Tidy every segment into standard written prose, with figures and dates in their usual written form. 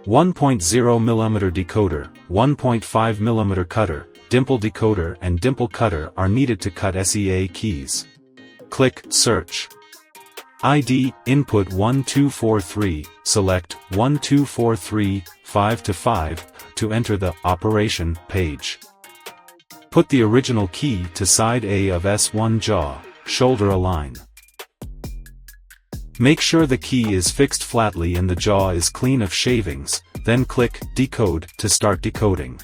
1.0mm decoder, 1.5mm cutter, dimple decoder and dimple cutter are needed to cut SEA keys. Click Search. ID, input 1243, select 1243, 5 to 5, to enter the Operation page. Put the original key to side A of S1 jaw, shoulder align. Make sure the key is fixed flatly and the jaw is clean of shavings, then click Decode to start decoding.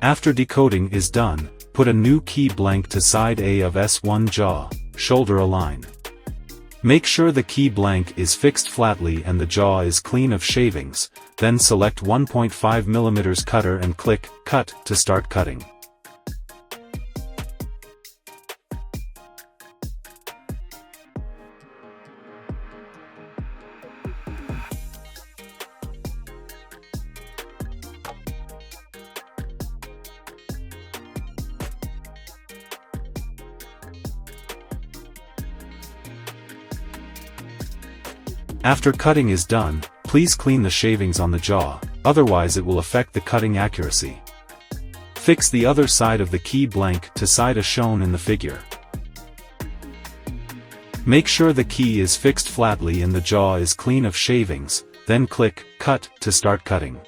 After decoding is done, put a new key blank to side A of S1 jaw, shoulder align. Make sure the key blank is fixed flatly and the jaw is clean of shavings, then select 1.5mm cutter and click Cut to start cutting. After cutting is done, please clean the shavings on the jaw, otherwise it will affect the cutting accuracy. Fix the other side of the key blank to side as shown in the figure. Make sure the key is fixed flatly and the jaw is clean of shavings, then click Cut to start cutting.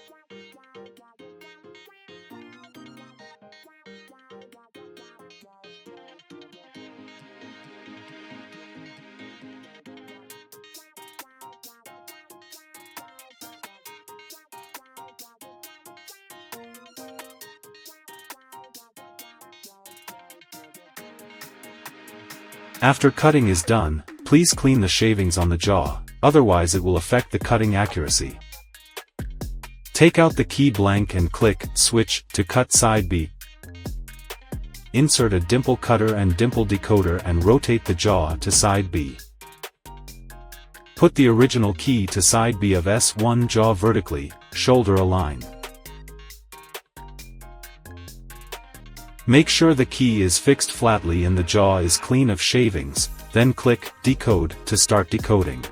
After cutting is done, please clean the shavings on the jaw, otherwise it will affect the cutting accuracy. Take out the key blank and click Switch to cut side B. Insert a dimple cutter and dimple decoder and rotate the jaw to side B. Put the original key to side B of S1 jaw vertically, shoulder align. Make sure the key is fixed flatly and the jaw is clean of shavings, then click Decode to start decoding.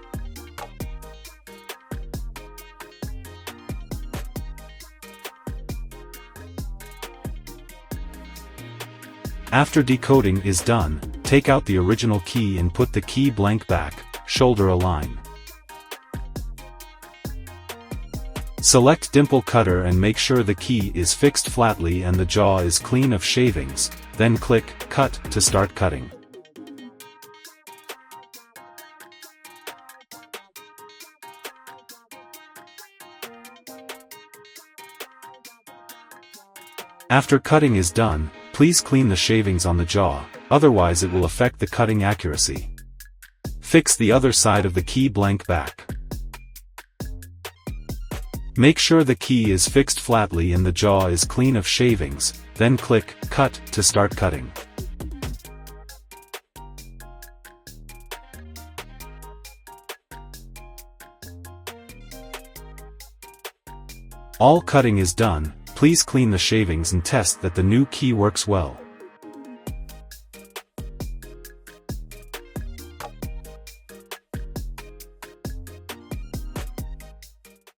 After decoding is done, take out the original key and put the key blank back, shoulder align. Select dimple cutter and make sure the key is fixed flatly and the jaw is clean of shavings, then click Cut to start cutting. After cutting is done, please clean the shavings on the jaw, otherwise it will affect the cutting accuracy. Fix the other side of the key blank back. Make sure the key is fixed flatly and the jaw is clean of shavings, then click Cut to start cutting. All cutting is done, please clean the shavings and test that the new key works well.